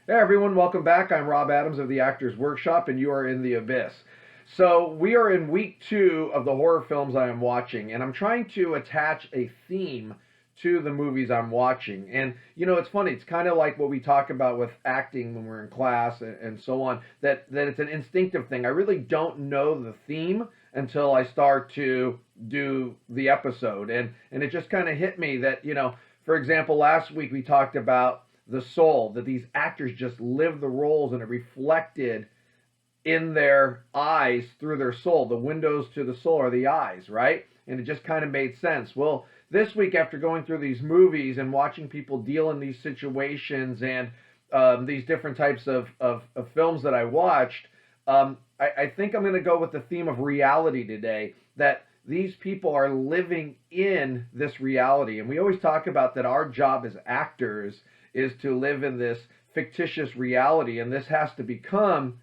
Hey everyone, welcome back. I'm Rob Adams of the Actors Workshop, and you are in the Abyss. So, we are in week 2 of the horror films I am watching, and I'm trying to attach a theme to the movies I'm watching. And, it's funny, it's kind of like what we talk about with acting when we're in class and so on, that it's an instinctive thing. I really don't know the theme until I start to do the episode. And it just kind of hit me that, for example, last week we talked about the soul, that these actors just live the roles and it reflected in their eyes through their soul. The windows to the soul are the eyes, right? And it just kind of made sense. Well, this week, after going through these movies and watching people deal in these situations and these different types of films that I watched, I think I'm going to go with the theme of reality today, that these people are living in this reality. And we always talk about that our job as actors is to live in this fictitious reality, and this has to become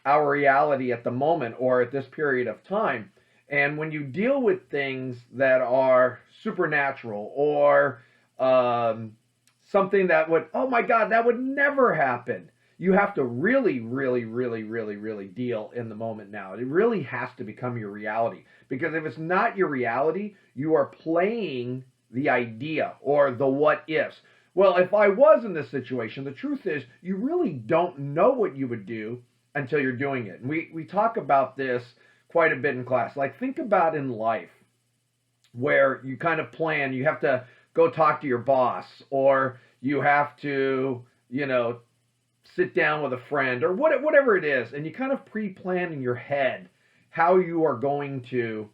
our reality at the moment or at this period of time. And when you deal with things that are supernatural or something that would, oh my God, that would never happen, you have to really, really, really, really, really deal in the moment now. It really has to become your reality. Because if it's not your reality, you are playing the idea or the what ifs. Well, if I was in this situation, the truth is you really don't know what you would do until you're doing it. And we talk about this quite a bit in class. Like, think about in life where you kind of plan, you have to go talk to your boss, or you have to, sit down with a friend, or whatever it is, and you kind of pre-plan in your head how you are going to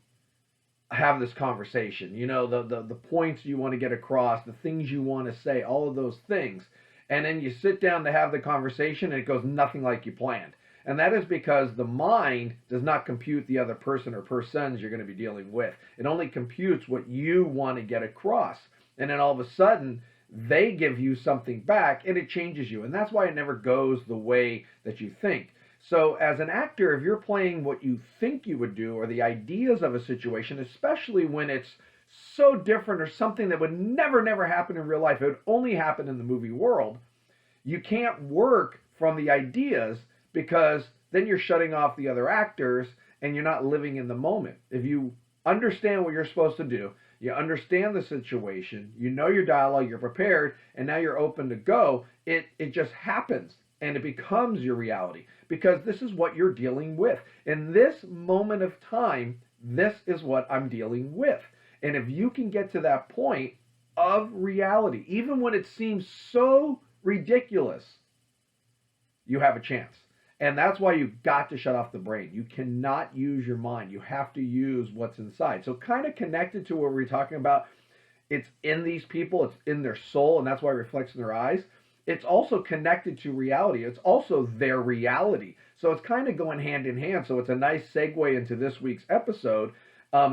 have this conversation. The points you want to get across, the things you want to say, all of those things. And then you sit down to have the conversation and it goes nothing like you planned. And that is because the mind does not compute the other person or persons you're going to be dealing with. It only computes what you want to get across. And then all of a sudden, they give you something back and it changes you. And that's why it never goes the way that you think. So as an actor, if you're playing what you think you would do or the ideas of a situation, especially when it's so different or something that would never happen in real life, it would only happen in the movie world, you can't work from the ideas, because then you're shutting off the other actors and you're not living in the moment. If you understand what you're supposed to do, you understand the situation, you know your dialogue, you're prepared, and now you're open to go, it just happens and it becomes your reality, because this is what you're dealing with. In this moment of time, this is what I'm dealing with. And if you can get to that point of reality, even when it seems so ridiculous, you have a chance. And that's why you've got to shut off the brain. You cannot use your mind. You have to use what's inside. So kind of connected to what we're talking about, it's in these people, it's in their soul, and that's why it reflects in their eyes. It's also connected to reality. It's also their reality. So it's kind of going hand in hand. So it's a nice segue into this week's episode,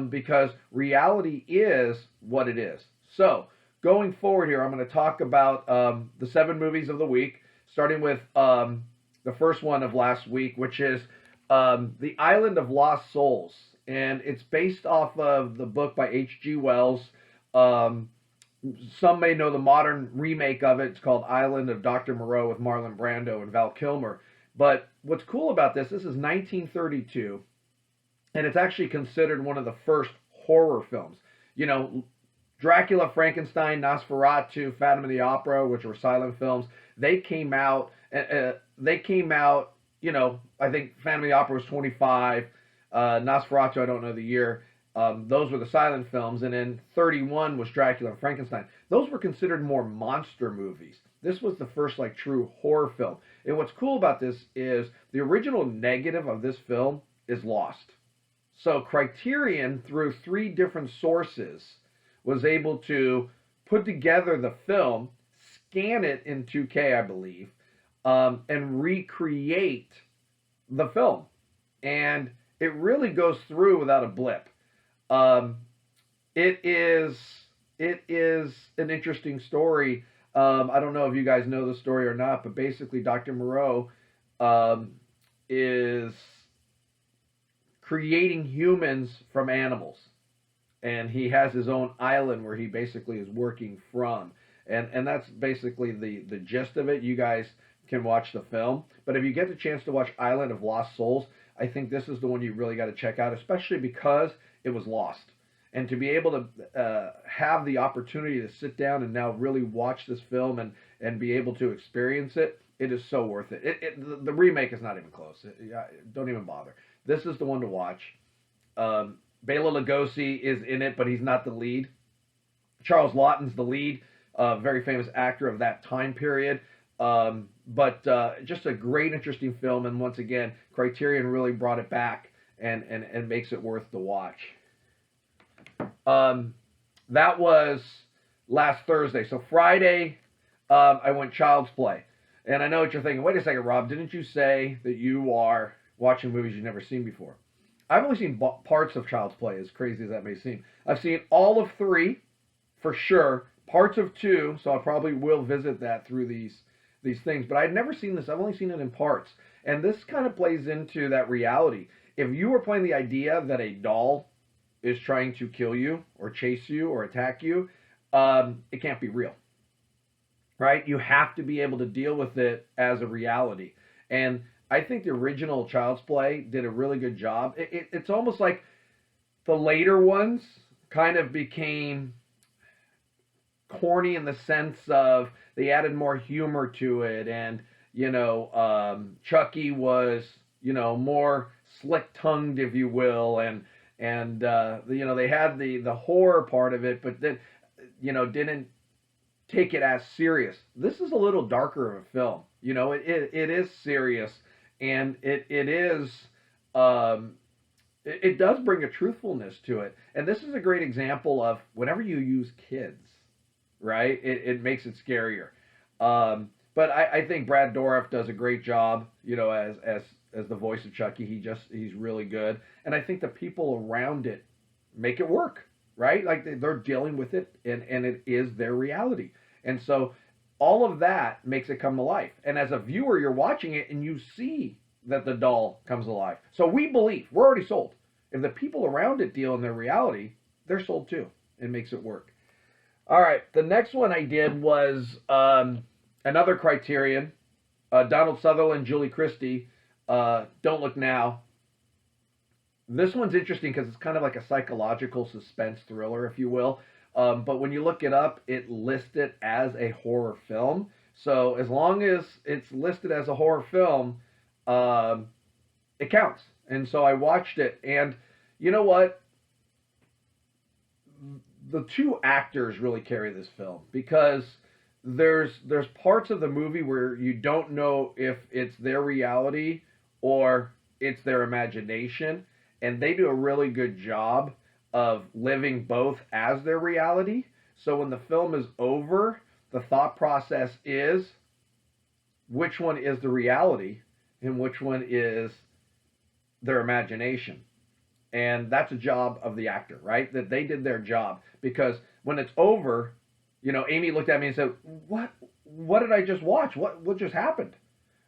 because reality is what it is. So going forward here, I'm going to talk about the 7 movies of the week, starting with the first one of last week, which is The Island of Lost Souls. And it's based off of the book by H.G. Wells. Some may know the modern remake of it. It's called Island of Dr. Moreau with Marlon Brando and Val Kilmer. But what's cool about this is 1932, and it's actually considered one of the first horror films. Dracula, Frankenstein, Nosferatu, Phantom of the Opera, which were silent films, they came out, I think Phantom of the Opera was 25, Nosferatu, I don't know the year. Those were the silent films, and then 31 was Dracula and Frankenstein. Those were considered more monster movies. This was the first true horror film. And what's cool about this is the original negative of this film is lost. So Criterion, through 3 different sources, was able to put together the film, scan it in 2K, I believe, and recreate the film. And it really goes through without a blip. It is an interesting story. I don't know if you guys know the story or not, but basically Dr. Moreau is creating humans from animals. And he has his own island where he basically is working from. And that's basically the gist of it. You guys can watch the film. But if you get the chance to watch Island of Lost Souls, I think this is the one you really got to check out, especially because it was lost. And to be able to have the opportunity to sit down and now really watch this film and be able to experience it, it is so worth it. The remake is not even close. Don't even bother. This is the one to watch. Bela Lugosi is in it, but he's not the lead. Charles Laughton's the lead, very famous actor of that time period. But just a great, interesting film. And once again, Criterion really brought it back and makes it worth the watch. That was last Thursday. So Friday, I went Child's Play. And I know what you're thinking. Wait a second, Rob. Didn't you say that you are watching movies you've never seen before? I've only seen parts of Child's Play, as crazy as that may seem. I've seen all of 3, for sure. Parts of 2, so I probably will visit that through these things. But I'd never seen this. I've only seen it in parts. And this kind of plays into that reality. If you were playing the idea that a doll is trying to kill you or chase you or attack you, it can't be real. Right? You have to be able to deal with it as a reality. And I think the original Child's Play did a really good job. It's almost like the later ones kind of became corny in the sense of they added more humor to it. And, Chucky was, more slick-tongued, if you will. And they had the horror part of it, but then, didn't take it as serious. This is a little darker of a film. It is serious, and it is it does bring a truthfulness to it. And this is a great example of whenever you use kids, right? It makes it scarier. But I think Brad Dourif does a great job, as the voice of Chucky. He's really good, and I think the people around it make it work. Right? Like they're dealing with it, and it is their reality. And so all of that makes it come to life. And as a viewer, you're watching it, and you see that the doll comes alive. So we believe. We're already sold. If the people around it deal in their reality, they're sold too. It makes it work. All right. The next one I did was another Criterion. Donald Sutherland, Julie Christie, Don't Look Now. This one's interesting because it's kind of like a psychological suspense thriller, if you will. But when you look it up, it lists it as a horror film. So as long as it's listed as a horror film, it counts. And so I watched it. And you know what? The 2 actors really carry this film because there's parts of the movie where you don't know if it's their reality or it's their imagination. And they do a really good job of living both as their reality. So when the film is over, the thought process is which one is the reality and which one is their imagination. And that's a job of the actor, right? That they did their job. Because when it's over, Amy looked at me and said, what did I just watch? What just happened?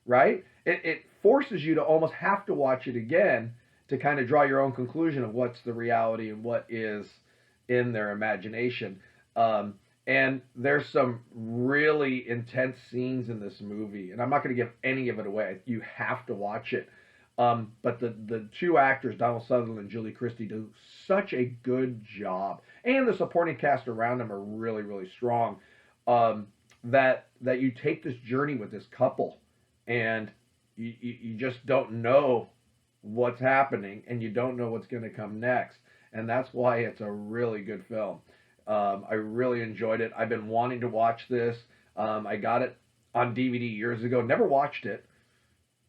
Right? It forces you to almost have to watch it again to kind of draw your own conclusion of what's the reality and what is in their imagination. And there's some really intense scenes in this movie, and I'm not going to give any of it away. You have to watch it. But the 2 actors, Donald Sutherland and Julie Christie, do such a good job. And the supporting cast around them are really, really strong. That you take this journey with this couple, and you just don't know what's happening, and you don't know what's going to come next. And that's why it's a really good film. I really enjoyed it. I've been wanting to watch this. I got it on DVD years ago. Never watched it.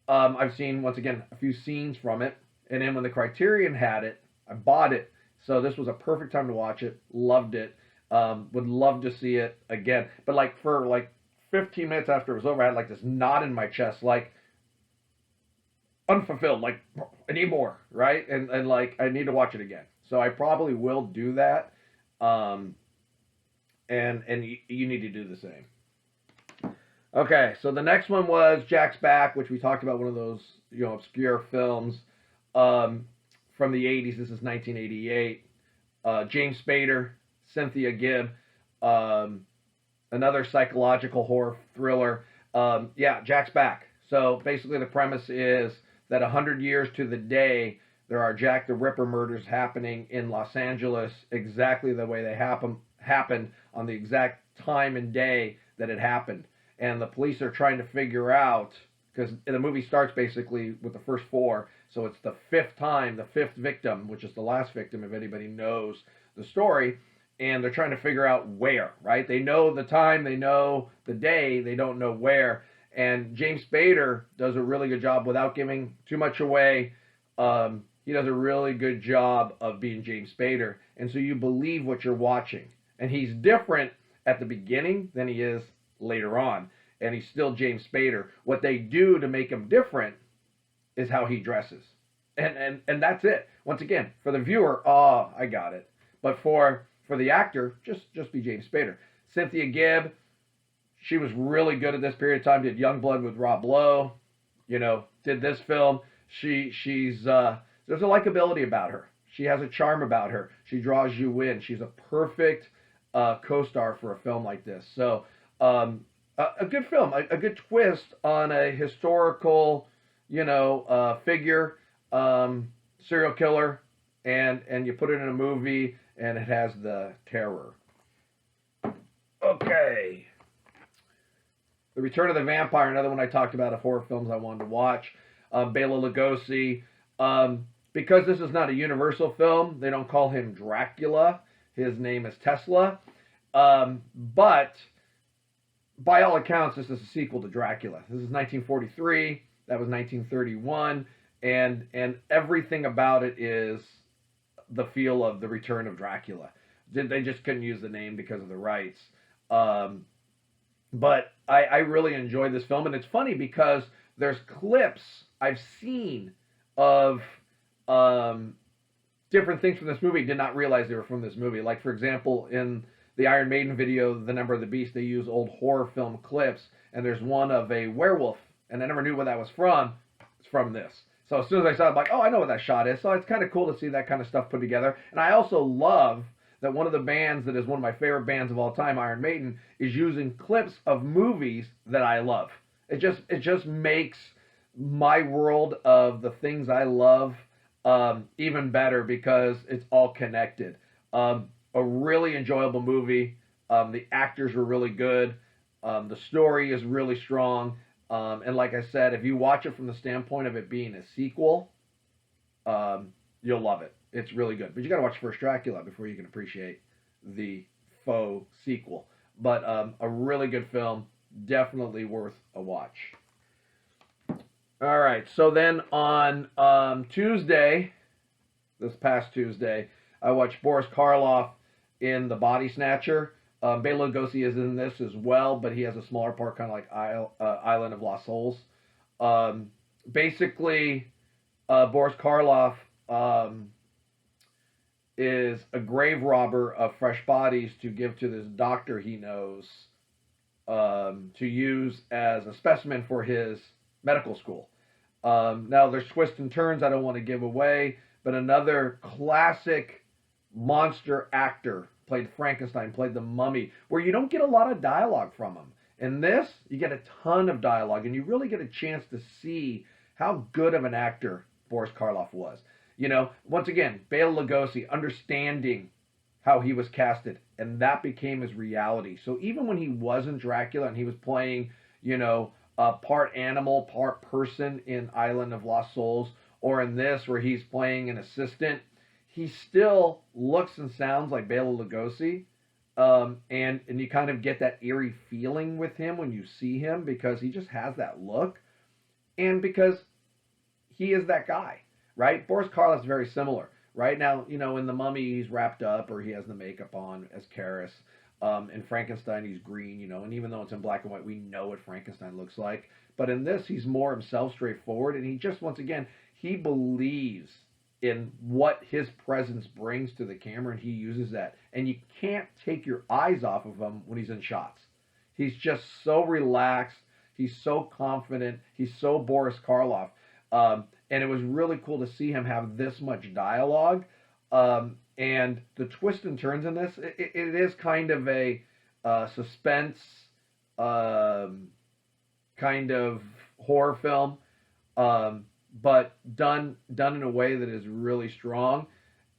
I've seen, once again, a few scenes from it. And then when the Criterion had it, I bought it. So this was a perfect time to watch it. Loved it. Would love to see it again. But for 15 minutes after it was over, I had this knot in my chest, unfulfilled, I need more, right? And I need to watch it again. So I probably will do that. And you need to do the same. Okay, so the next one was Jack's Back, which we talked about, one of those, obscure films from the 80s. This is 1988. James Spader, Cynthia Gibb, another psychological horror thriller. Yeah, Jack's back. So basically, the premise is that 100 years to the day, there are Jack the Ripper murders happening in Los Angeles exactly the way they happened on the exact time and day that it happened. And the police are trying to figure out, because the movie starts basically with the first four, so it's the fifth time, the fifth victim, which is the last victim, if anybody knows the story, and they're trying to figure out where, right? They know the time, they know the day, they don't know where. And James Spader does a really good job without giving too much away. He does a really good job of being James Spader, and so you believe what you're watching. And he's different at the beginning than he is later on, and he's still James Spader. What they do to make him different is how he dresses, and that's it. Once again, for the viewer, oh, I got it. But for the actor, just be James Spader. Cynthia Gibb, she was really good at this period of time. Did Youngblood with Rob Lowe, did this film. She's there's a likability about her. She has a charm about her. She draws you in. She's a perfect co-star for a film like this. So a good film, a good twist on a historical, figure, serial killer, and you put it in a movie and it has the terror. Okay. The Return of the Vampire, another one I talked about of horror films I wanted to watch. Bela Lugosi. Because this is not a Universal film, they don't call him Dracula. His name is Tesla. But by all accounts, this is a sequel to Dracula. This is 1943. That was 1931. And everything about it is the feel of the Return of Dracula. They just couldn't use the name because of the rights. But I really enjoyed this film. And it's funny because there's clips I've seen of different things from this movie. Did not realize they were from this movie. Like, for example, in the Iron Maiden video, The Number of the Beast, they use old horror film clips. And there's one of a werewolf. And I never knew where that was from. It's from this. So as soon as I saw it, I'm like, oh, I know what that shot is. So it's kind of cool to see that kind of stuff put together. And I also love that one of the bands that is one of my favorite bands of all time, Iron Maiden, is using clips of movies that I love. It just makes my world of the things I love even better because it's all connected. A really enjoyable movie. The actors were really good. The story is really strong. And like I said, if you watch it from the standpoint of it being a sequel, you'll love it. It's really good. But you got to watch First Dracula before you can appreciate the faux sequel. But a really good film. Definitely worth a watch. All right. So then on Tuesday, this past Tuesday, I watched Boris Karloff in The Body Snatcher. Bela Lugosi is in this as well, but he has a smaller part, kind of like Island of Lost Souls. Basically, Boris Karloff is a grave robber of fresh bodies to give to this doctor he knows to use as a specimen for his medical school. Now, there's twists and turns I don't want to give away, but another classic monster actor played Frankenstein, played the Mummy, where you don't get a lot of dialogue from him. In this, you get a ton of dialogue, and you really get a chance to see how good of an actor Boris Karloff was. Once again, Bela Lugosi, understanding how he was casted, and that became his reality. So even when he wasn't Dracula and he was playing, part animal, part person in Island of Lost Souls, or in this where he's playing an assistant, he still looks and sounds like Bela Lugosi, and you kind of get that eerie feeling with him when you see him because he just has that look, and because he is that guy, right? Boris Karloff's very similar. Right now, in The Mummy, he's wrapped up or he has the makeup on as Karis. In Frankenstein, he's green, and even though it's in black and white, we know what Frankenstein looks like. But in this, he's more himself, straightforward, and he just, once again, he believes in what his presence brings to the camera, and he uses that. And you can't take your eyes off of him when he's in shots. He's just so relaxed. He's so confident. He's so Boris Karloff. And it was really cool to see him have this much dialogue. And the twists and turns in this, it is kind of a suspense kind of horror film, but done in a way that is really strong.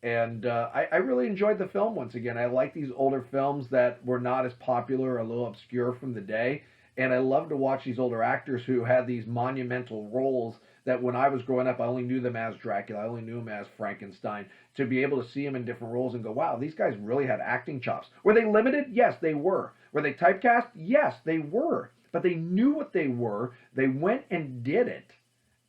And I really enjoyed the film once again. I like these older films that were not as popular, or a little obscure from the day. And I love to watch these older actors who had these monumental roles that when I was growing up, I only knew them as Dracula. I only knew them as Frankenstein. To be able to see them in different roles and go, wow, these guys really had acting chops. Were they limited? Yes, they were. Were they typecast? Yes, they were. But they knew what they were. They went and did it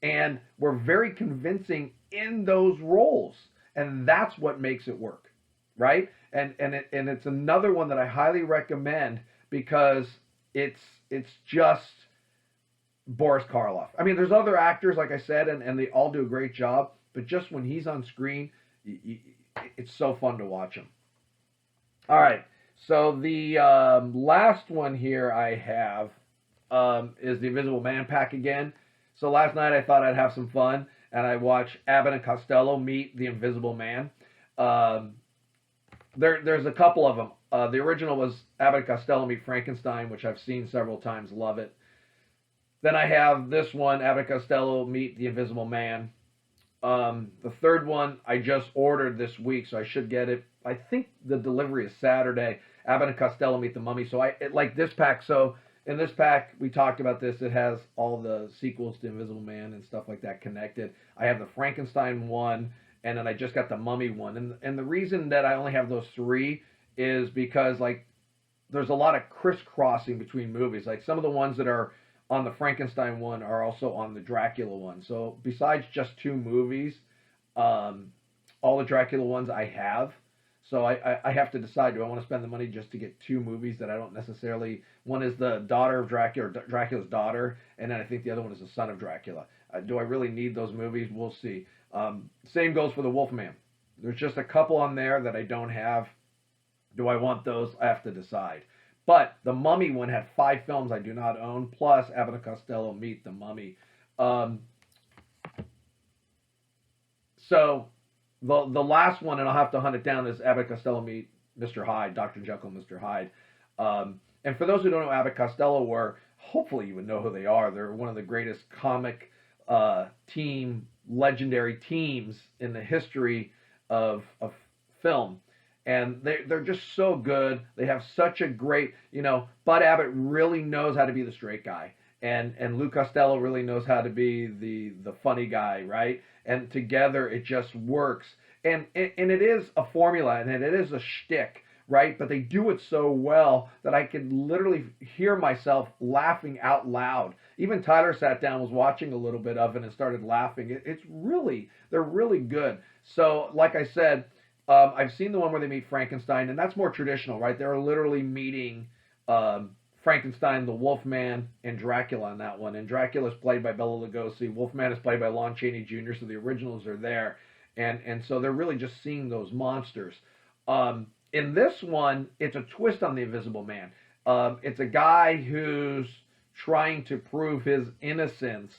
and were very convincing in those roles. And that's what makes it work, right? And it's another one that I highly recommend because it's just Boris Karloff. I mean, there's other actors, like I said, and they all do a great job. But just when he's on screen, it's so fun to watch him. All right, so the last one here I have is the Invisible Man pack again. So last night I thought I'd have some fun, and I watched Abbott and Costello meet the Invisible Man. There's a couple of them. The original was Abbott and Costello meet Frankenstein, which I've seen several times, love it. Then I have this one, Abbott and Costello meet the Invisible Man. The third one I just ordered this week, so I should get it. I think the delivery is Saturday. Abbott and Costello meet the Mummy. So I like this pack. So in this pack, we talked about this. It has all the sequels to Invisible Man and stuff like that connected. I have the Frankenstein one, and then I just got the Mummy one. And the reason that I only have those three is because like there's a lot of crisscrossing between movies. Like some of the ones that are on the Frankenstein one are also on the Dracula one. So besides just two movies, all the Dracula ones I have. So I have to decide, do I want to spend the money just to get two movies that I don't necessarily... One is the daughter of Dracula, or Dracula's daughter, and then I think the other one is the son of Dracula. Do I really need those movies? We'll see. Same goes for the Wolfman. There's just a couple on there that I don't have. Do I want those? I have to decide. But the Mummy one had 5 films I do not own, plus Abbott and Costello meet the Mummy. So the last one, and I'll have to hunt it down, is Abbott and Costello meet Mr. Hyde, Dr. Jekyll and Mr. Hyde. And for those who don't know who Abbott and Costello were, hopefully you would know who they are. They're one of the greatest comic legendary teams in the history of film. And they're just so good. They have such a great, Bud Abbott really knows how to be the straight guy. And Lou Costello really knows how to be the funny guy, right? And together it just works. And it is a formula, and it is a shtick, right? But they do it so well that I could literally hear myself laughing out loud. Even Tyler sat down, was watching a little bit of it, and started laughing. They're really good. So, like I said, I've seen the one where they meet Frankenstein, and that's more traditional, right? They're literally meeting Frankenstein, the Wolfman, and Dracula on that one. And Dracula is played by Bela Lugosi. Wolfman is played by Lon Chaney Jr., so the originals are there. And so they're really just seeing those monsters. In this one, it's a twist on the Invisible Man. It's a guy who's trying to prove his innocence,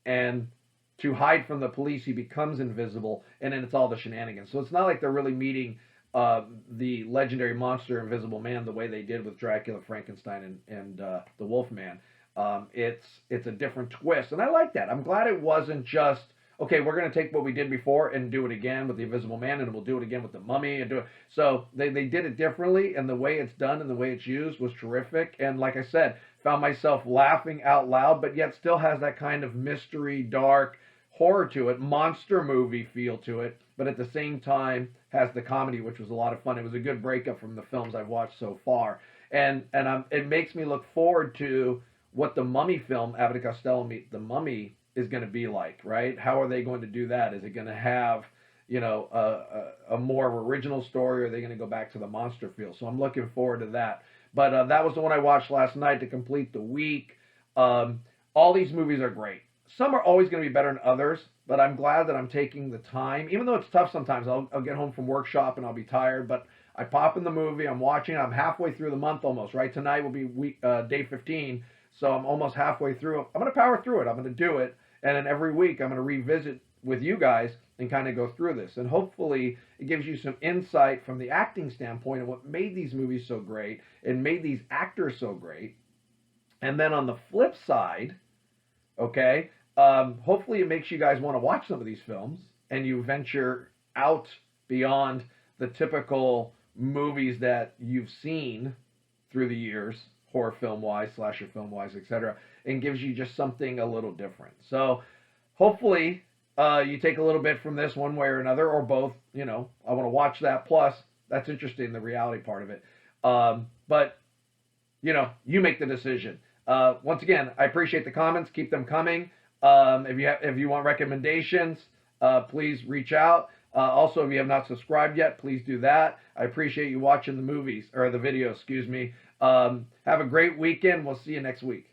and to hide from the police, he becomes invisible, and then it's all the shenanigans. So it's not like they're really meeting the legendary monster Invisible Man the way they did with Dracula, Frankenstein, and the Wolfman. It's a different twist, and I like that. I'm glad it wasn't just, okay, we're going to take what we did before and do it again with the Invisible Man, and we'll do it again with the Mummy, and do it. So they did it differently, and the way it's done and the way it's used was terrific. And like I said, found myself laughing out loud, but yet still has that kind of mystery, dark horror to it, monster movie feel to it, but at the same time has the comedy, which was a lot of fun. It was a good breakup from the films I've watched so far, and it makes me look forward to what the Mummy film, Abbott and Costello meet the Mummy, is going to be like, right? How are they going to do that? Is it going to have, a more original story, or are they going to go back to the monster feel? So I'm looking forward to that. But that was the one I watched last night to complete the week. All these movies are great. Some are always going to be better than others, but I'm glad that I'm taking the time. Even though it's tough sometimes, I'll get home from workshop and I'll be tired, but I pop in the movie, I'm watching, I'm halfway through the month almost, right? Tonight will be day 15, so I'm almost halfway through. I'm going to power through it. I'm going to do it, and then every week I'm going to revisit with you guys and kind of go through this. And hopefully it gives you some insight from the acting standpoint of what made these movies so great and made these actors so great. And then on the flip side, okay, hopefully it makes you guys want to watch some of these films and you venture out beyond the typical movies that you've seen through the years, horror film wise, slasher film wise, etc., and gives you just something a little different. So hopefully you take a little bit from this one way or another, or both. You know, I want to watch that. Plus, that's interesting, the reality part of it. But you know, you make the decision. Once again, I appreciate the comments. Keep them coming. If you want recommendations, please reach out. Also, if you have not subscribed yet, please do that. I appreciate you watching the movies or the videos. Excuse me. Have a great weekend. We'll see you next week.